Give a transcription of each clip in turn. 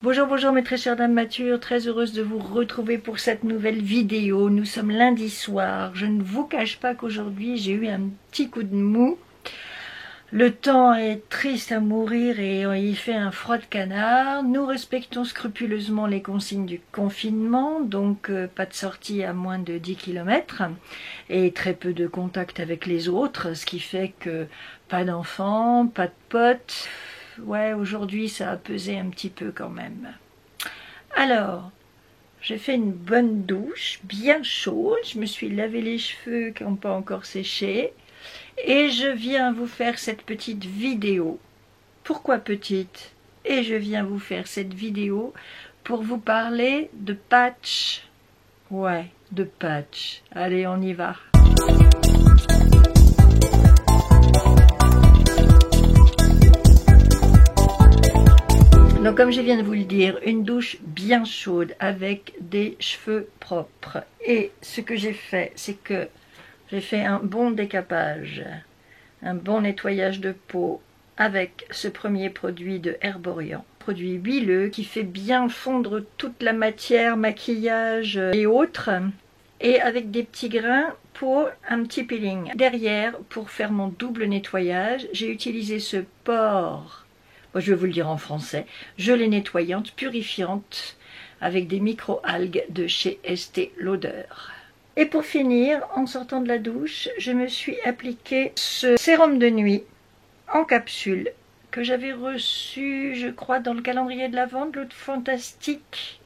Bonjour, bonjour mes très chères dames matures, très heureuse de vous retrouver pour cette nouvelle vidéo. Nous sommes lundi soir, je ne vous cache pas qu'aujourd'hui j'ai eu un petit coup de mou. Le temps est triste à mourir et il fait un froid de canard. Nous respectons scrupuleusement les consignes du confinement, donc pas de sortie à moins de 10 km et très peu de contact avec les autres, ce qui fait que pas d'enfants, pas de potes. Ouais, aujourd'hui ça a pesé un petit peu quand même. Alors, j'ai fait une bonne douche, bien chaude, je me suis lavé les cheveux qui n'ont pas encore séché, et je viens vous faire cette petite vidéo. Pourquoi petite? Et je viens vous faire cette vidéo pour vous parler de patch. Ouais, de patch. Allez, on y va. Donc comme je viens de vous le dire, une douche bien chaude avec des cheveux propres. Et ce que j'ai fait, c'est que j'ai fait un bon décapage, un bon nettoyage de peau avec ce premier produit de Herborian. Produit huileux qui fait bien fondre toute la matière, maquillage et autres. Et avec des petits grains pour un petit peeling. Derrière, pour faire mon double nettoyage, j'ai utilisé ce porc. Moi, je vais vous le dire en français, gelée nettoyante, purifiante, avec des micro-algues de chez Estée Lauder. Et pour finir, en sortant de la douche, je me suis appliqué ce sérum de nuit en capsule que j'avais reçu, je crois, dans le calendrier de l'Avent de l'autre fantastique.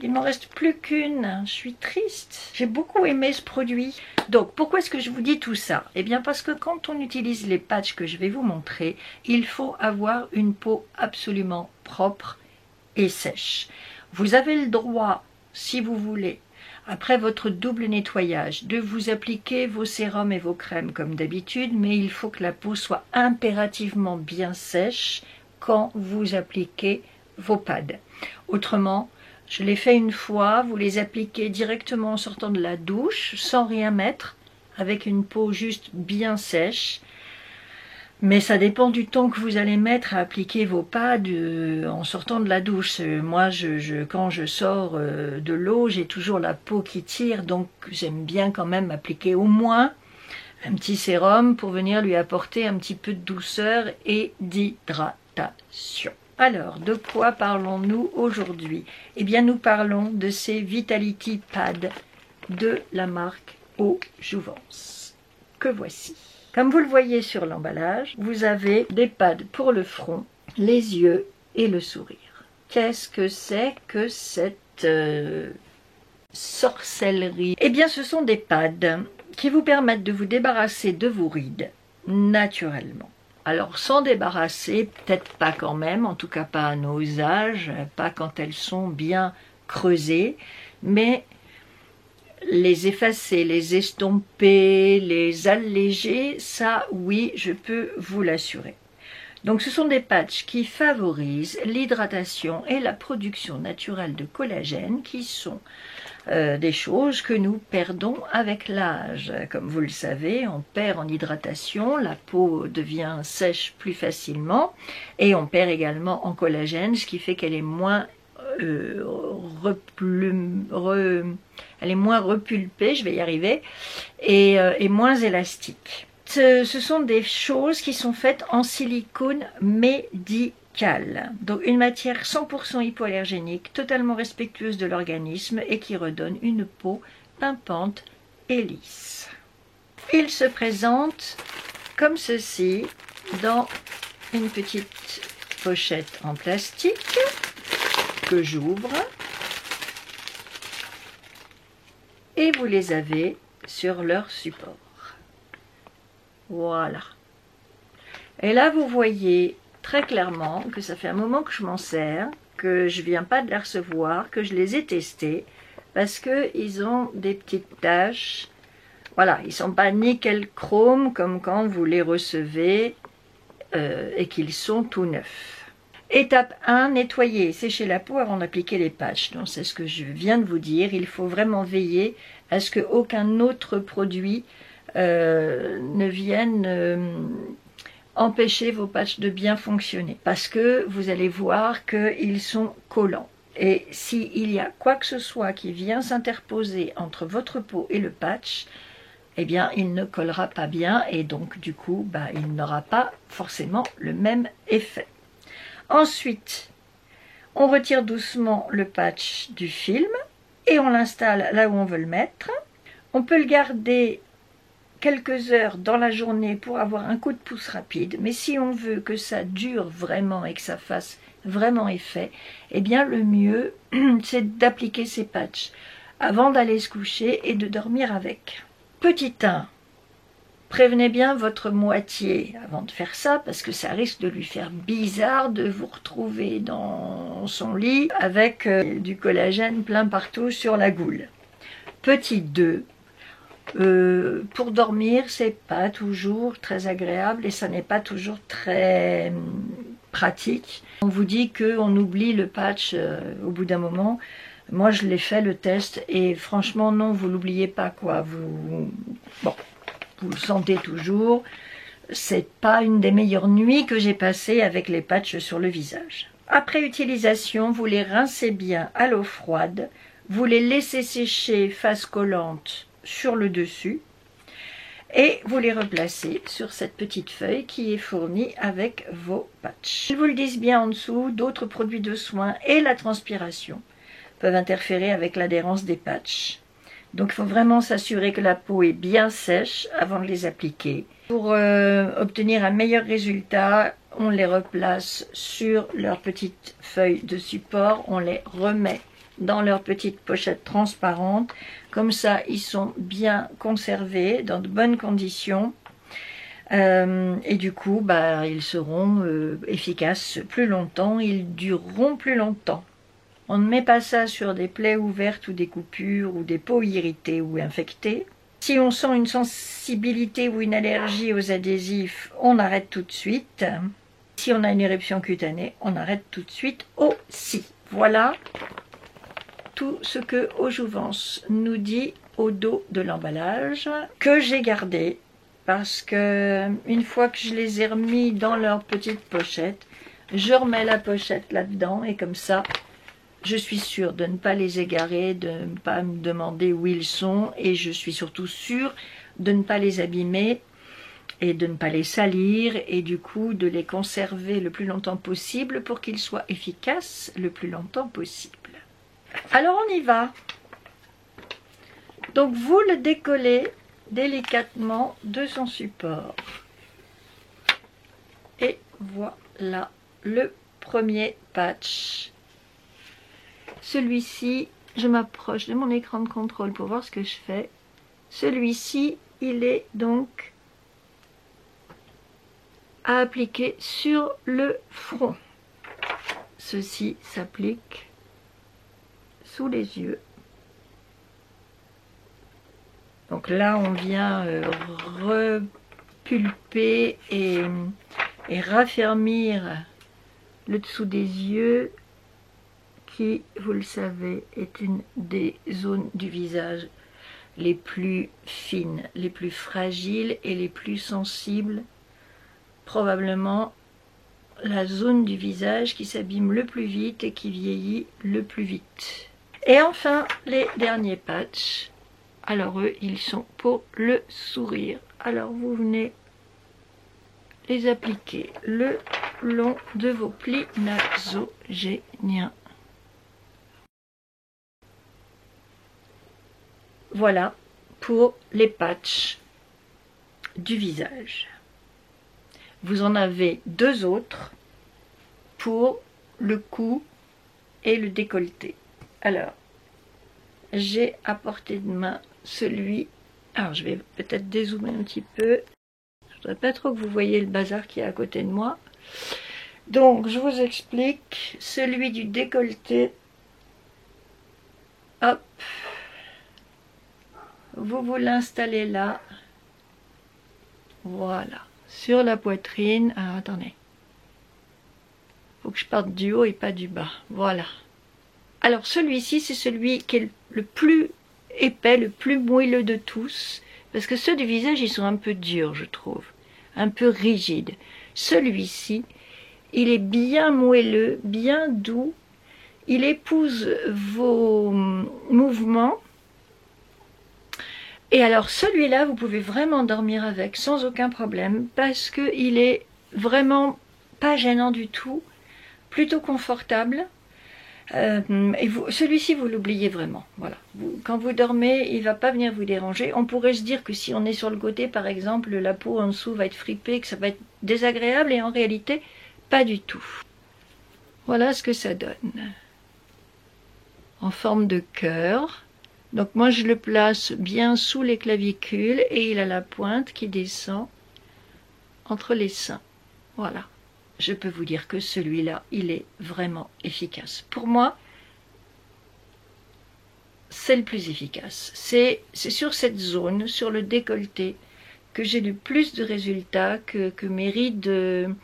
Il m'en reste plus qu'une, je suis triste. J'ai beaucoup aimé ce produit. Donc, pourquoi est-ce que je vous dis tout ça? Eh bien, parce que quand on utilise les patchs que je vais vous montrer, il faut avoir une peau absolument propre et sèche. Vous avez le droit, si vous voulez, après votre double nettoyage, de vous appliquer vos sérums et vos crèmes comme d'habitude, mais il faut que la peau soit impérativement bien sèche quand vous appliquez vos pads. Autrement, je l'ai fait une fois, vous les appliquez directement en sortant de la douche, sans rien mettre, avec une peau juste bien sèche. Mais ça dépend du temps que vous allez mettre à appliquer vos pads en sortant de la douche. Moi, quand je sors de l'eau, j'ai toujours la peau qui tire, donc j'aime bien quand même appliquer au moins un petit sérum pour venir lui apporter un petit peu de douceur et d'hydratation. Alors, de quoi parlons-nous aujourd'hui? Eh bien, nous parlons de ces Vitality Pads de la marque Eau Jouvence, que voici. Comme vous le voyez sur l'emballage, vous avez des pads pour le front, les yeux et le sourire. Qu'est-ce que c'est que cette sorcellerie? Eh bien, ce sont des pads qui vous permettent de vous débarrasser de vos rides naturellement. Alors, s'en débarrasser, peut-être pas quand même, en tout cas pas à nos âges, pas quand elles sont bien creusées, mais les effacer, les estomper, les alléger, ça, oui, je peux vous l'assurer. Donc, ce sont des patchs qui favorisent l'hydratation et la production naturelle de collagène, qui sont des choses que nous perdons avec l'âge. Comme vous le savez, on perd en hydratation, la peau devient sèche plus facilement, et on perd également en collagène, ce qui fait qu'elle est moins repulpée, je vais y arriver, et moins élastique. Ce sont des choses qui sont faites en silicone médical, donc une matière 100% hypoallergénique, totalement respectueuse de l'organisme et qui redonne une peau pimpante et lisse. Il se présente comme ceci dans une petite pochette en plastique que j'ouvre et vous les avez sur leur support. Voilà. Et là, vous voyez très clairement que ça fait un moment que je m'en sers, que je viens pas de les recevoir, que je les ai testés, parce qu'ils ont des petites taches. Voilà, ils sont pas nickel chrome comme quand vous les recevez et qu'ils sont tout neufs. Étape 1, nettoyer et sécher la peau avant d'appliquer les patchs. Donc c'est ce que je viens de vous dire. Il faut vraiment veiller à ce qu'aucun autre produit ne vienne empêcher vos patchs de bien fonctionner parce que vous allez voir qu'ils sont collants. Et s'il y a quoi que ce soit qui vient s'interposer entre votre peau et le patch, eh bien il ne collera pas bien et donc du coup il n'aura pas forcément le même effet. Ensuite, on retire doucement le patch du film et on l'installe là où on veut le mettre. On peut le garder quelques heures dans la journée pour avoir un coup de pouce rapide, mais si on veut que ça dure vraiment et que ça fasse vraiment effet, eh bien le mieux c'est d'appliquer ces patchs avant d'aller se coucher et de dormir avec. Petit 1, prévenez bien votre moitié avant de faire ça parce que ça risque de lui faire bizarre de vous retrouver dans son lit avec du collagène plein partout sur la goule. Petit 2, pour dormir, c'est pas toujours très agréable et ça n'est pas toujours très pratique. On vous dit qu'on oublie le patch au bout d'un moment. Moi, je l'ai fait le test et franchement, non, vous l'oubliez pas quoi. Vous le sentez toujours. C'est pas une des meilleures nuits que j'ai passées avec les patchs sur le visage. Après utilisation, vous les rincez bien à l'eau froide. Vous les laissez sécher face collante sur le dessus et vous les replacez sur cette petite feuille qui est fournie avec vos patchs. Ils vous le disent bien en dessous, d'autres produits de soins et la transpiration peuvent interférer avec l'adhérence des patchs. Donc il faut vraiment s'assurer que la peau est bien sèche avant de les appliquer. Pour obtenir un meilleur résultat, on les replace sur leur petite feuille de support, on les remet dans leur petite pochette transparente. Comme ça, ils sont bien conservés dans de bonnes conditions. Et du coup, ils seront efficaces plus longtemps, ils dureront plus longtemps. On ne met pas ça sur des plaies ouvertes ou des coupures ou des peaux irritées ou infectées. Si on sent une sensibilité ou une allergie aux adhésifs, on arrête tout de suite. Si on a une éruption cutanée, on arrête tout de suite aussi. Voilà tout ce que Aujouvence nous dit au dos de l'emballage, que j'ai gardé parce que une fois que je les ai remis dans leur petite pochette, je remets la pochette là-dedans et comme ça, je suis sûre de ne pas les égarer, de ne pas me demander où ils sont et je suis surtout sûre de ne pas les abîmer et de ne pas les salir et du coup de les conserver le plus longtemps possible pour qu'ils soient efficaces le plus longtemps possible. Alors on y va. Donc vous le décollez délicatement de son support. Et voilà le premier patch. Celui-ci, je m'approche de mon écran de contrôle pour voir ce que je fais. Celui-ci, il est donc à appliquer sur le front. Ceci s'applique sous les yeux. Donc là, on vient repulper et raffermir le dessous des yeux qui, vous le savez, est une des zones du visage les plus fines, les plus fragiles et les plus sensibles. Probablement la zone du visage qui s'abîme le plus vite et qui vieillit le plus vite. Et enfin, les derniers patchs. Alors eux, ils sont pour le sourire. Alors vous venez les appliquer le long de vos plis nasogéniens. Voilà pour les patchs du visage. Vous en avez deux autres pour le cou et le décolleté. Alors, j'ai à portée de main celui... Alors, je vais peut-être dézoomer un petit peu. Je voudrais pas trop que vous voyez le bazar qui est à côté de moi. Donc, je vous explique. Celui du décolleté. Hop. Vous l'installez là. Voilà. Sur la poitrine. Alors, attendez. Faut que je parte du haut et pas du bas. Voilà. Alors, celui-ci, c'est celui qui est le plus épais, le plus moelleux de tous. Parce que ceux du visage, ils sont un peu durs, je trouve. Un peu rigides. Celui-ci, il est bien moelleux, bien doux, il épouse vos mouvements. Et alors celui-là, vous pouvez vraiment dormir avec sans aucun problème parce qu'il est vraiment pas gênant du tout, plutôt confortable. Et celui-ci, vous l'oubliez vraiment. Voilà. Quand vous dormez, il ne va pas venir vous déranger. On pourrait se dire que si on est sur le côté, par exemple, la peau en dessous va être fripée, que ça va être désagréable, et en réalité, pas du tout. Voilà ce que ça donne. En forme de cœur. Donc moi, je le place bien sous les clavicules, et il a la pointe qui descend entre les seins. Voilà. Je peux vous dire que celui-là, il est vraiment efficace. Pour moi, c'est le plus efficace. C'est sur cette zone, sur le décolleté, que j'ai le plus de résultats, que mes rides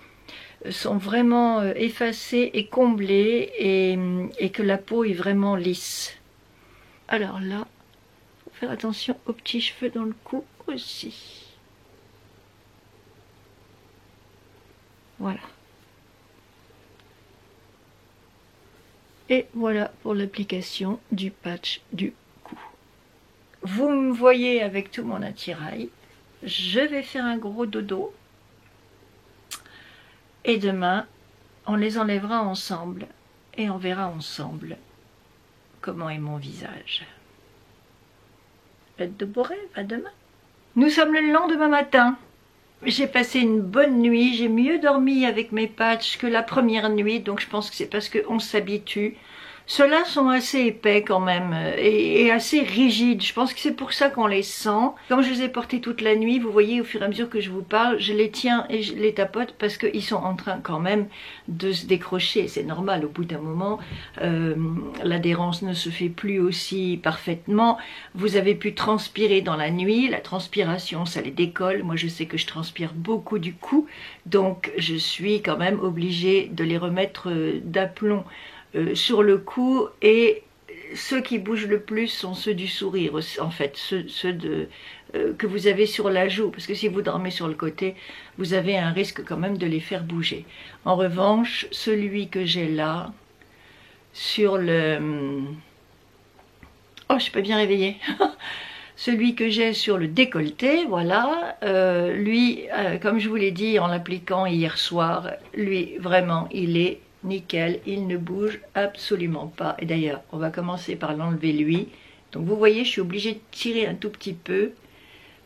sont vraiment effacées et comblées, et que la peau est vraiment lisse. Alors là, il faut faire attention aux petits cheveux dans le cou aussi. Voilà. Et voilà pour l'application du patch du cou. Vous me voyez avec tout mon attirail. Je vais faire un gros dodo. Et demain, on les enlèvera ensemble. Et on verra ensemble comment est mon visage. Faites de beaux rêves, à demain. Nous sommes le lendemain matin. J'ai passé une bonne nuit, j'ai mieux dormi avec mes patchs que la première nuit, donc je pense que c'est parce qu'on s'habitue. Ceux-là sont assez épais quand même et assez rigides, je pense que c'est pour ça qu'on les sent. Comme je les ai portés toute la nuit, vous voyez au fur et à mesure que je vous parle, je les tiens et je les tapote parce qu'ils sont en train quand même de se décrocher. C'est normal, au bout d'un moment, l'adhérence ne se fait plus aussi parfaitement. Vous avez pu transpirer dans la nuit, la transpiration ça les décolle. Moi je sais que je transpire beaucoup du cou, donc je suis quand même obligée de les remettre d'aplomb sur le cou, et ceux qui bougent le plus sont ceux du sourire en fait, ceux que vous avez sur la joue, parce que si vous dormez sur le côté, vous avez un risque quand même de les faire bouger. En revanche, celui que j'ai là, sur le... Oh, je suis pas bien réveillée. Celui que j'ai sur le décolleté, voilà, lui, comme je vous l'ai dit en l'appliquant hier soir, lui, vraiment, il est nickel, il ne bouge absolument pas. Et d'ailleurs, on va commencer par l'enlever lui. Donc vous voyez, je suis obligée de tirer un tout petit peu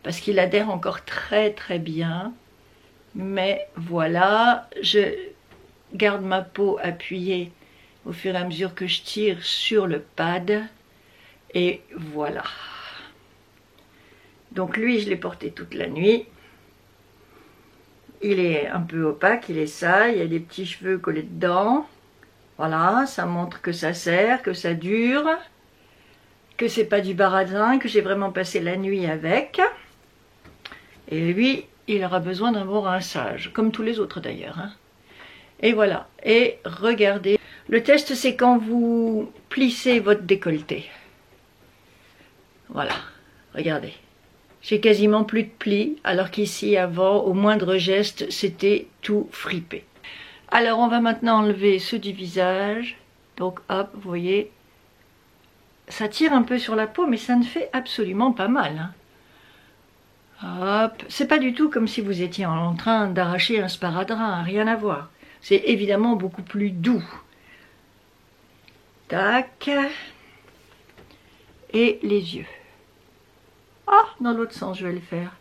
parce qu'il adhère encore très très bien. Mais voilà, je garde ma peau appuyée au fur et à mesure que je tire sur le pad. Et voilà. Donc lui, je l'ai porté toute la nuit. Il est un peu opaque, il est sale, il y a des petits cheveux collés dedans. Voilà, ça montre que ça sert, que ça dure, que c'est pas du baratin, que j'ai vraiment passé la nuit avec. Et lui, il aura besoin d'un bon rinçage, comme tous les autres d'ailleurs. Hein. Et voilà, et regardez. Le test, c'est quand vous plissez votre décolleté. Voilà, regardez. J'ai quasiment plus de plis, alors qu'ici, avant, au moindre geste, c'était tout fripé. Alors, on va maintenant enlever ceux du visage. Donc, hop, vous voyez, ça tire un peu sur la peau, mais ça ne fait absolument pas mal. Hein. Hop, c'est pas du tout comme si vous étiez en train d'arracher un sparadrap, hein, rien à voir. C'est évidemment beaucoup plus doux. Tac. Et les yeux. Ah, dans l'autre sens, je vais le faire.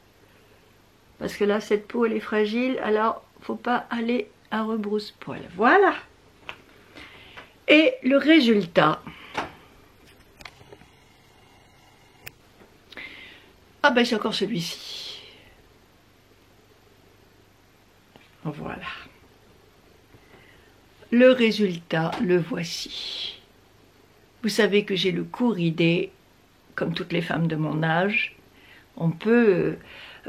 Parce que là, cette peau, elle est fragile. Alors, faut pas aller à rebrousse-poil. Voilà. Et le résultat. Ah ben, c'est encore celui-ci. Voilà. Le résultat, le voici. Vous savez que j'ai le cou ridé, comme toutes les femmes de mon âge. On peut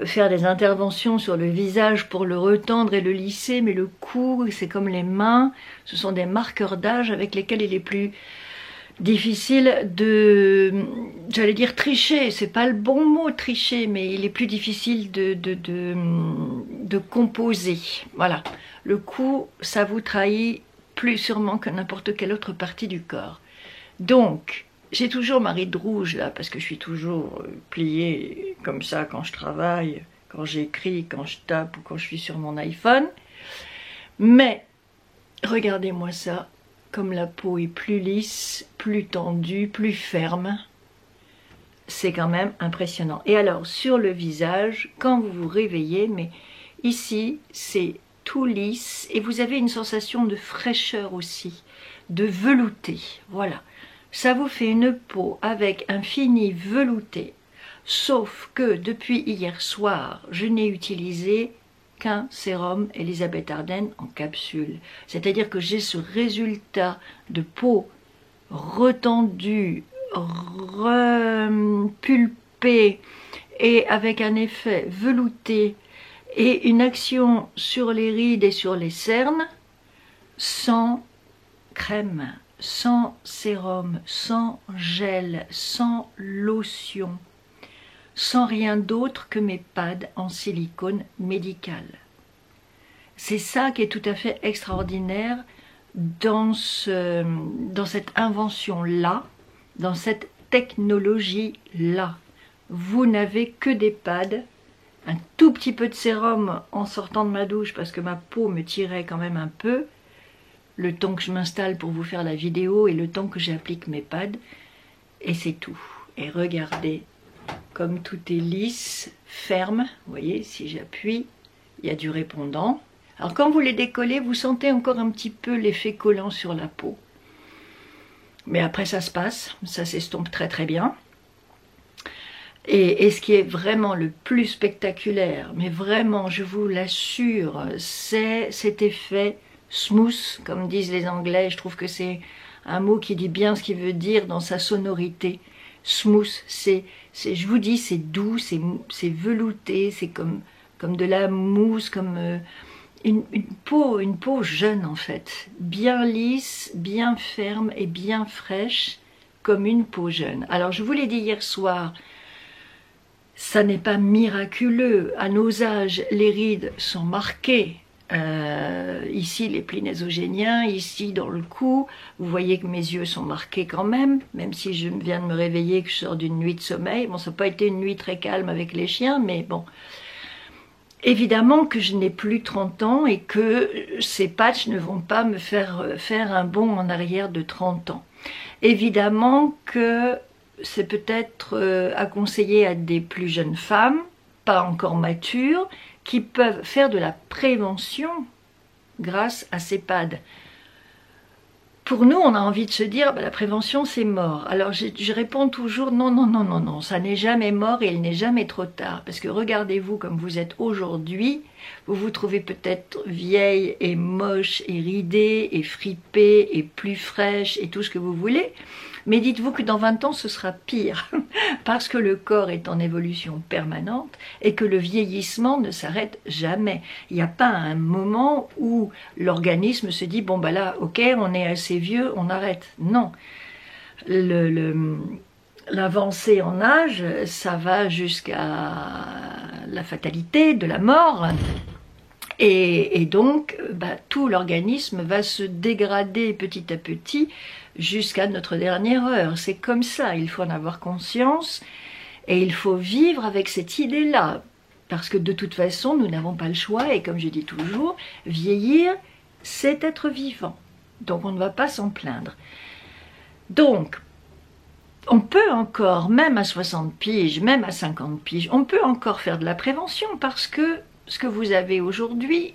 faire des interventions sur le visage pour le retendre et le lisser, mais le cou, c'est comme les mains, ce sont des marqueurs d'âge avec lesquels il est plus difficile de, j'allais dire tricher, c'est pas le bon mot tricher, mais il est plus difficile de composer. Voilà, le cou, ça vous trahit plus sûrement que n'importe quelle autre partie du corps. Donc, j'ai toujours ma ride rouge là, parce que je suis toujours pliée comme ça quand je travaille, quand j'écris, quand je tape ou quand je suis sur mon iPhone. Mais, regardez-moi ça, comme la peau est plus lisse, plus tendue, plus ferme, c'est quand même impressionnant. Et alors, sur le visage, quand vous vous réveillez, mais ici, c'est tout lisse, et vous avez une sensation de fraîcheur aussi, de velouté, voilà. Ça vous fait une peau avec un fini velouté, sauf que depuis hier soir, je n'ai utilisé qu'un sérum Elisabeth Arden en capsule. C'est-à-dire que j'ai ce résultat de peau retendue, repulpée et avec un effet velouté et une action sur les rides et sur les cernes sans crème, sans sérum, sans gel, sans lotion, sans rien d'autre que mes pads en silicone médical. C'est ça qui est tout à fait extraordinaire dans cette invention-là, dans cette technologie-là. Vous n'avez que des pads, un tout petit peu de sérum en sortant de ma douche parce que ma peau me tirait quand même un peu, le temps que je m'installe pour vous faire la vidéo et le temps que j'applique mes pads, et c'est tout. Et regardez, comme tout est lisse, ferme, vous voyez, si j'appuie, il y a du répondant. Alors quand vous les décollez, vous sentez encore un petit peu l'effet collant sur la peau. Mais après ça se passe, ça s'estompe très très bien. Et ce qui est vraiment le plus spectaculaire, mais vraiment, je vous l'assure, c'est cet effet smooth, comme disent les Anglais. Je trouve que c'est un mot qui dit bien ce qu'il veut dire dans sa sonorité. Smooth, je vous dis, c'est doux, c'est velouté, c'est comme de la mousse, comme une peau jeune en fait, bien lisse, bien ferme et bien fraîche, comme une peau jeune. Alors je vous l'ai dit hier soir, ça n'est pas miraculeux. À nos âges, les rides sont marquées. Ici, les plis nasogéniens, ici, dans le cou. Vous voyez que mes yeux sont marqués quand même si je viens de me réveiller, que je sors d'une nuit de sommeil. Bon, ça n'a pas été une nuit très calme avec les chiens, mais bon. Évidemment que je n'ai plus 30 ans et que ces patchs ne vont pas me faire un bond en arrière de 30 ans. Évidemment que c'est peut-être à conseiller à des plus jeunes femmes, pas encore matures, qui peuvent faire de la prévention grâce à ces pads. Pour nous, on a envie de se dire, bah, la prévention c'est mort. Alors je réponds toujours, non, non, non, non, non, ça n'est jamais mort et il n'est jamais trop tard. Parce que regardez-vous comme vous êtes aujourd'hui, vous vous trouvez peut-être vieille et moche et ridée et fripée et plus fraîche et tout ce que vous voulez. Mais dites-vous que dans 20 ans, ce sera pire, parce que le corps est en évolution permanente et que le vieillissement ne s'arrête jamais. Il n'y a pas un moment où l'organisme se dit « bon bah là, ok, on est assez vieux, on arrête ». Non, l'avancée en âge, ça va jusqu'à la fatalité de la mort. Et donc, bah, tout l'organisme va se dégrader petit à petit jusqu'à notre dernière heure. C'est comme ça, il faut en avoir conscience et il faut vivre avec cette idée-là. Parce que de toute façon, nous n'avons pas le choix et comme je dis toujours, vieillir, c'est être vivant. Donc on ne va pas s'en plaindre. Donc, on peut encore, même à 60 piges, même à 50 piges, on peut encore faire de la prévention parce que ce que vous avez aujourd'hui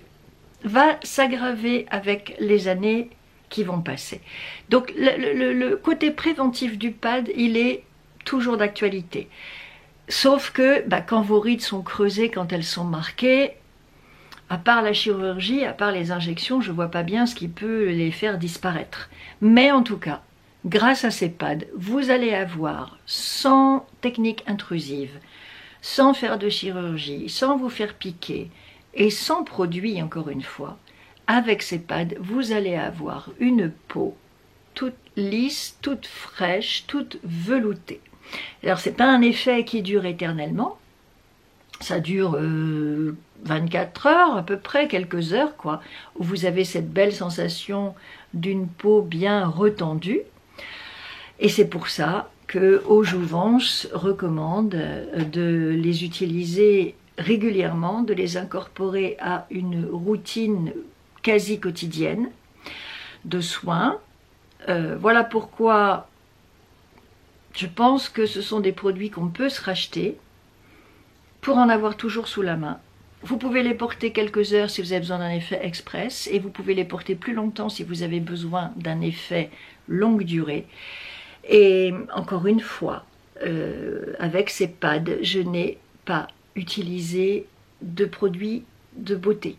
va s'aggraver avec les années qui vont passer. Donc le côté préventif du pad, il est toujours d'actualité. Sauf que bah, quand vos rides sont creusées, quand elles sont marquées, à part la chirurgie, à part les injections, je ne vois pas bien ce qui peut les faire disparaître. Mais en tout cas, grâce à ces pads, vous allez avoir, sans technique intrusive, sans faire de chirurgie, sans vous faire piquer et sans produit encore une fois, avec ces pads, vous allez avoir une peau toute lisse, toute fraîche, toute veloutée. Alors c'est pas un effet qui dure éternellement, ça dure 24 heures à peu près, quelques heures quoi, où vous avez cette belle sensation d'une peau bien retendue. Et c'est pour ça que Eau Jouvence recommande de les utiliser régulièrement, de les incorporer à une routine quasi quotidienne de soins. Voilà pourquoi je pense que ce sont des produits qu'on peut se racheter pour en avoir toujours sous la main. Vous pouvez les porter quelques heures si vous avez besoin d'un effet express et vous pouvez les porter plus longtemps si vous avez besoin d'un effet longue durée. Et encore une fois, avec ces pads, je n'ai pas utilisé de produits de beauté.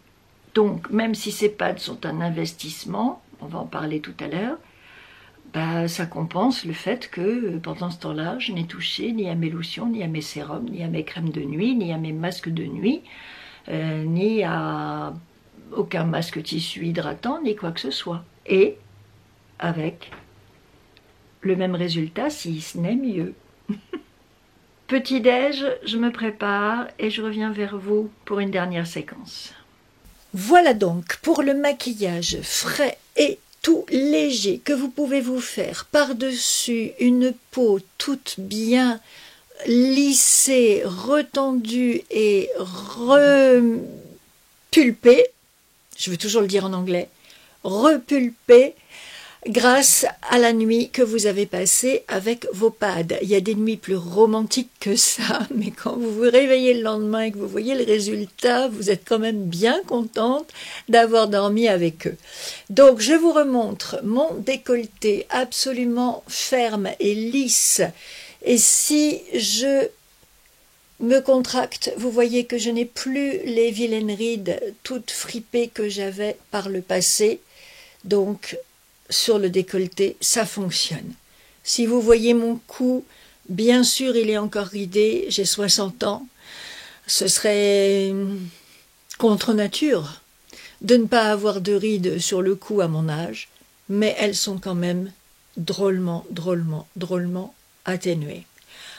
Donc, même si ces pads sont un investissement, on va en parler tout à l'heure, bah, ça compense le fait que pendant ce temps-là, je n'ai touché ni à mes lotions, ni à mes sérums, ni à mes crèmes de nuit, ni à mes masques de nuit, ni à aucun masque tissu hydratant, ni quoi que ce soit. Et avec le même résultat, si ce n'est mieux. Petit-déj, je me prépare et je reviens vers vous pour une dernière séquence. Voilà donc pour le maquillage frais et tout léger que vous pouvez vous faire par-dessus une peau toute bien lissée, retendue et repulpée. Je veux toujours le dire en anglais. Repulpée. Grâce à la nuit que vous avez passée avec vos pads. Il y a des nuits plus romantiques que ça, mais quand vous vous réveillez le lendemain et que vous voyez le résultat, vous êtes quand même bien contente d'avoir dormi avec eux. Donc je vous remontre mon décolleté absolument ferme et lisse. Et si je me contracte, vous voyez que je n'ai plus les vilaines rides toutes fripées que j'avais par le passé. Donc sur le décolleté, ça fonctionne. Si vous voyez mon cou, bien sûr, il est encore ridé, j'ai 60 ans. Ce serait contre nature de ne pas avoir de rides sur le cou à mon âge, mais elles sont quand même drôlement atténuées.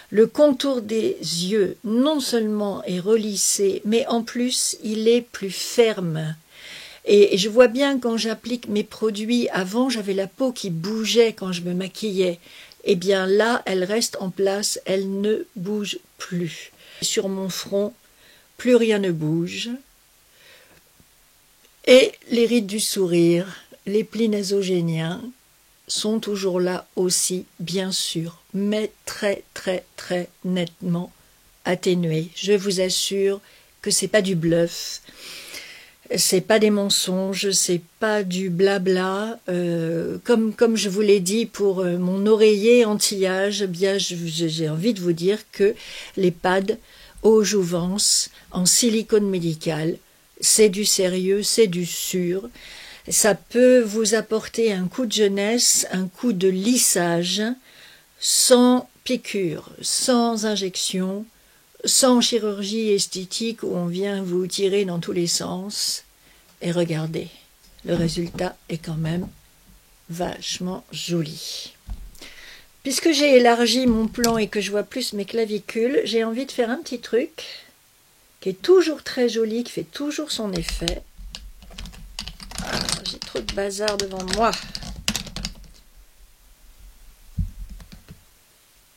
Le contour des yeux, non seulement est relissé, mais en plus, il est plus ferme. Et je vois bien quand j'applique mes produits, avant j'avais la peau qui bougeait quand je me maquillais. Eh bien là, elle reste en place, elle ne bouge plus. Sur mon front, plus rien ne bouge. Et les rides du sourire, les plis nasogéniens sont toujours là aussi, bien sûr, mais très nettement atténués. Je vous assure que c'est pas du bluff. C'est pas des mensonges, c'est pas du blabla. Comme je vous l'ai dit pour mon oreiller anti-âge, bien j'ai envie de vous dire que les pads Eau Jouvence en silicone médical, c'est du sérieux, c'est du sûr. Ça peut vous apporter un coup de jeunesse, un coup de lissage, sans piqûre, sans injection, sans chirurgie esthétique où on vient vous tirer dans tous les sens. Et regardez, le résultat est quand même vachement joli. Puisque j'ai élargi mon plan et que je vois plus mes clavicules, j'ai envie de faire un petit truc qui est toujours très joli, qui fait toujours son effet. Ah, j'ai trop de bazar devant moi.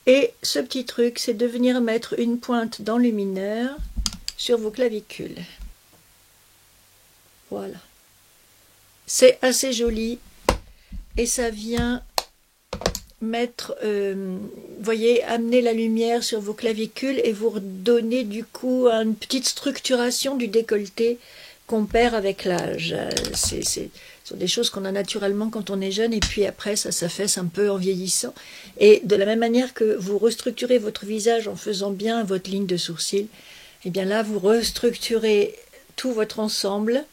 Et ce petit truc, c'est de venir mettre une pointe d'enlumineur sur vos clavicules. Voilà. C'est assez joli et ça vient mettre, voyez, amener la lumière sur vos clavicules et vous redonner du coup une petite structuration du décolleté qu'on perd avec l'âge. Ce sont des choses qu'on a naturellement quand on est jeune et puis après ça s'affaisse un peu en vieillissant. Et de la même manière que vous restructurez votre visage en faisant bien votre ligne de sourcil, et bien là vous restructurez tout votre ensemble,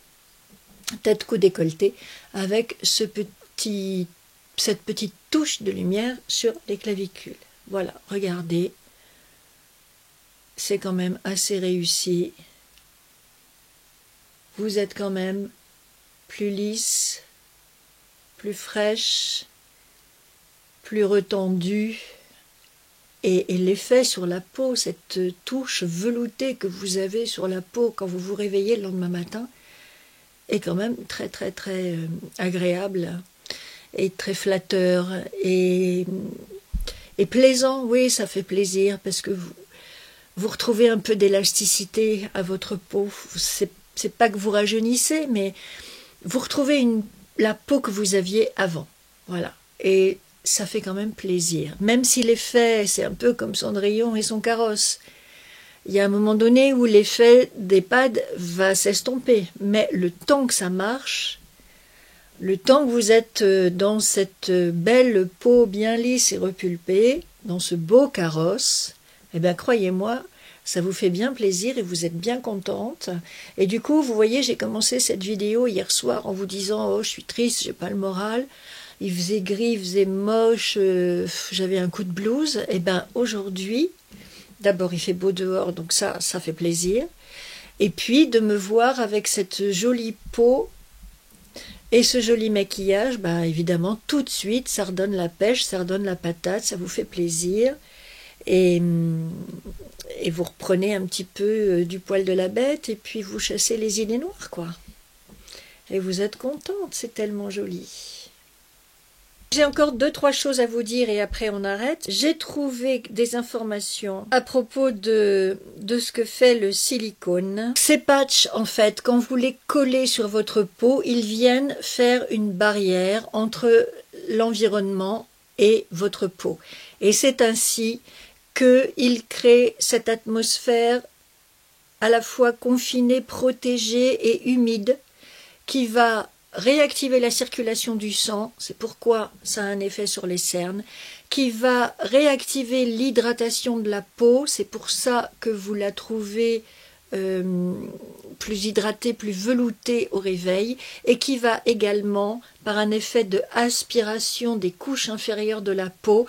tête, cou, décolleté, avec cette petite touche de lumière sur les clavicules. Voilà, regardez, c'est quand même assez réussi. Vous êtes quand même plus lisse, plus fraîche, plus retendu. Et l'effet sur la peau, cette touche veloutée que vous avez sur la peau quand vous vous réveillez le lendemain matin, est quand même très très très agréable et très flatteur et plaisant. Oui, ça fait plaisir parce que vous retrouvez un peu d'élasticité à votre peau. C'est pas que vous rajeunissez, mais vous retrouvez la peau que vous aviez avant. Voilà. Et ça fait quand même plaisir. Même si l'effet, c'est un peu comme Cendrillon et son carrosse. Il y a un moment donné où l'effet des pads va s'estomper. Mais le temps que ça marche, le temps que vous êtes dans cette belle peau bien lisse et repulpée, dans ce beau carrosse, eh bien croyez-moi, ça vous fait bien plaisir et vous êtes bien contente. Et du coup, vous voyez, j'ai commencé cette vidéo hier soir en vous disant « Oh, je suis triste, j'ai pas le moral ». Il faisait gris, il faisait moche, j'avais un coup de blues. Et bien aujourd'hui, d'abord il fait beau dehors, donc ça fait plaisir. Et puis de me voir avec cette jolie peau et ce joli maquillage, ben évidemment tout de suite ça redonne la pêche, ça redonne la patate, ça vous fait plaisir. Et vous reprenez un petit peu du poil de la bête et puis vous chassez les idées noires, quoi. Et vous êtes contente, c'est tellement joli. J'ai encore 2-3 choses à vous dire et après on arrête. J'ai trouvé des informations à propos de ce que fait le silicone. Ces patchs, en fait, quand vous les collez sur votre peau, ils viennent faire une barrière entre l'environnement et votre peau. Et c'est ainsi qu'ils créent cette atmosphère à la fois confinée, protégée et humide qui va réactiver la circulation du sang, c'est pourquoi ça a un effet sur les cernes, qui va réactiver l'hydratation de la peau, c'est pour ça que vous la trouvez plus hydratée, plus veloutée au réveil, et qui va également, par un effet de aspiration des couches inférieures de la peau,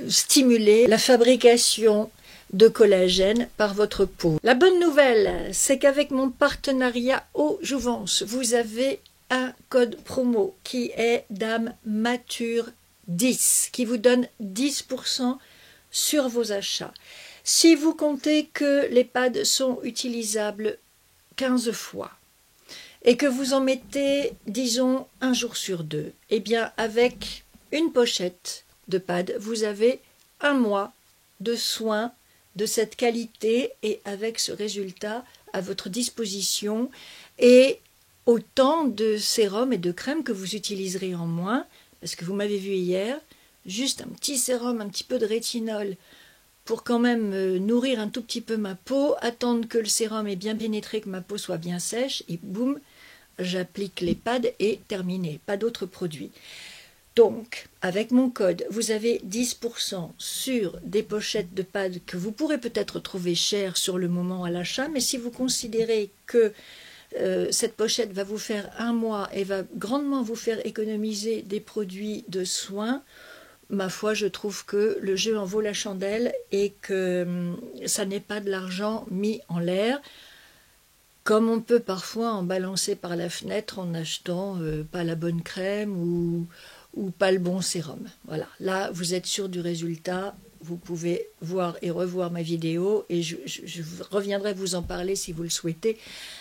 stimuler la fabrication de collagène par votre peau. La bonne nouvelle, c'est qu'avec mon partenariat au Jouvence, vous avez un code promo qui est Dame Mature 10, qui vous donne 10% sur vos achats. Si vous comptez que les pads sont utilisables 15 fois et que vous en mettez, disons, un jour sur 2, eh bien avec une pochette de pads, vous avez un mois de soins de cette qualité et avec ce résultat à votre disposition et autant de sérum et de crème que vous utiliserez en moins, parce que vous m'avez vu hier, juste un petit sérum, un petit peu de rétinol pour quand même nourrir un tout petit peu ma peau, attendre que le sérum ait bien pénétré, que ma peau soit bien sèche, et boum, j'applique les pads et terminé, pas d'autres produits. Donc, avec mon code, vous avez 10% sur des pochettes de pads que vous pourrez peut-être trouver chères sur le moment à l'achat, mais si vous considérez que cette pochette va vous faire un mois et va grandement vous faire économiser des produits de soins, ma foi, je trouve que le jeu en vaut la chandelle et que ça n'est pas de l'argent mis en l'air, comme on peut parfois en balancer par la fenêtre en achetant pas la bonne crème ou pas le bon sérum. Voilà, là vous êtes sûr du résultat. Vous pouvez voir et revoir ma vidéo et je reviendrai vous en parler si vous le souhaitez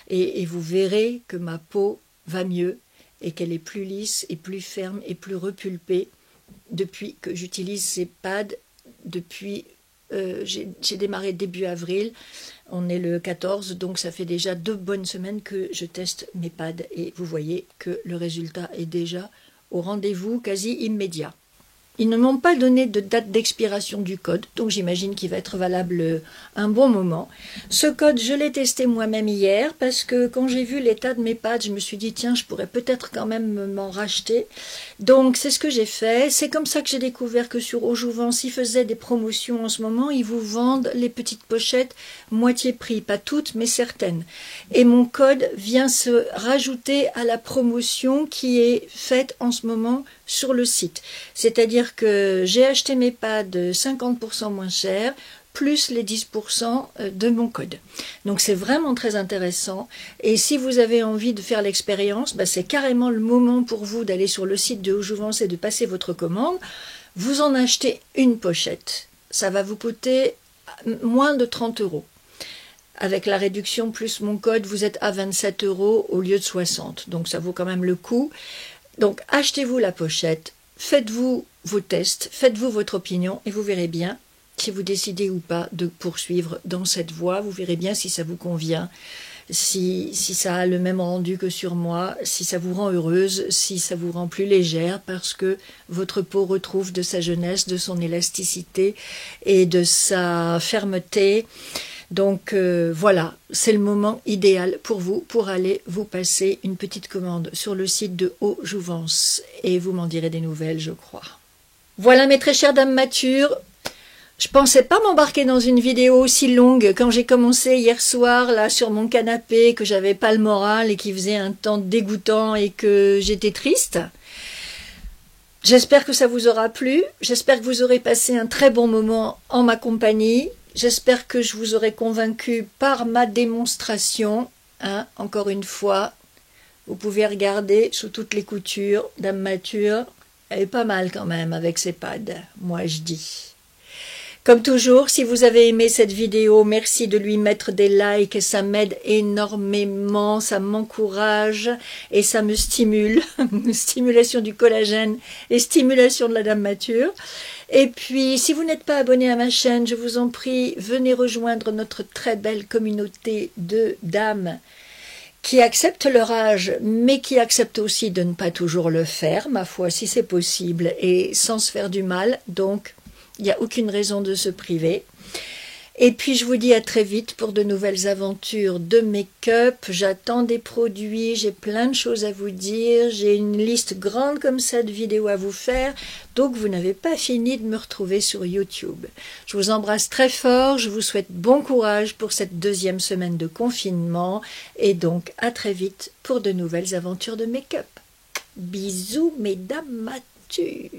et vous verrez que ma peau va mieux et qu'elle est plus lisse et plus ferme et plus repulpée depuis que j'utilise ces pads. Depuis j'ai démarré début avril, on est le 14, donc ça fait déjà 2 bonnes semaines que je teste mes pads et vous voyez que le résultat est déjà au rendez-vous quasi immédiat. Ils ne m'ont pas donné de date d'expiration du code, donc j'imagine qu'il va être valable un bon moment. Ce code, je l'ai testé moi-même hier, parce que quand j'ai vu l'état de mes pads, je me suis dit, tiens, je pourrais peut-être quand même m'en racheter. Donc c'est ce que j'ai fait. C'est comme ça que j'ai découvert que sur Au Jouvence, ils faisaient des promotions en ce moment. Ils vous vendent les petites pochettes moitié prix, pas toutes, mais certaines. Et mon code vient se rajouter à la promotion qui est faite en ce moment sur le site. C'est-à-dire que j'ai acheté mes pads 50% moins cher, plus les 10% de mon code. Donc c'est vraiment très intéressant. Et si vous avez envie de faire l'expérience, c'est carrément le moment pour vous d'aller sur le site de Au Jouvence et de passer votre commande. Vous en achetez une pochette. Ça va vous coûter moins de 30 €. Avec la réduction plus mon code, vous êtes à 27 € au lieu de 60. Donc ça vaut quand même le coup. Donc achetez-vous la pochette, faites-vous vos tests, faites-vous votre opinion et vous verrez bien si vous décidez ou pas de poursuivre dans cette voie. Vous verrez bien si ça vous convient, si ça a le même rendu que sur moi, si ça vous rend heureuse, si ça vous rend plus légère parce que votre peau retrouve de sa jeunesse, de son élasticité et de sa fermeté. Donc voilà, c'est le moment idéal pour vous pour aller vous passer une petite commande sur le site de Eau Jouvence et vous m'en direz des nouvelles, je crois. Voilà mes très chères dames matures, je pensais pas m'embarquer dans une vidéo aussi longue quand j'ai commencé hier soir là sur mon canapé, que j'avais pas le moral et qui faisait un temps dégoûtant et que j'étais triste. J'espère que ça vous aura plu, j'espère que vous aurez passé un très bon moment en ma compagnie. J'espère que je vous aurai convaincu par ma démonstration. Hein, encore une fois, vous pouvez regarder sous toutes les coutures. Dame Mature, elle est pas mal quand même avec ses pads, moi je dis. Comme toujours, si vous avez aimé cette vidéo, merci de lui mettre des likes, ça m'aide énormément, ça m'encourage et ça me stimule. Stimulation du collagène et stimulation de la Dame Mature. Et puis, si vous n'êtes pas abonné à ma chaîne, je vous en prie, venez rejoindre notre très belle communauté de dames qui acceptent leur âge, mais qui acceptent aussi de ne pas toujours le faire, ma foi, si c'est possible, et sans se faire du mal. Donc, il n'y a aucune raison de se priver. Et puis je vous dis à très vite pour de nouvelles aventures de make-up. J'attends des produits, j'ai plein de choses à vous dire. J'ai une liste grande comme ça de vidéos à vous faire. Donc vous n'avez pas fini de me retrouver sur YouTube. Je vous embrasse très fort, je vous souhaite bon courage pour cette deuxième semaine de confinement. Et donc à très vite pour de nouvelles aventures de make-up. Bisous mesdames matures.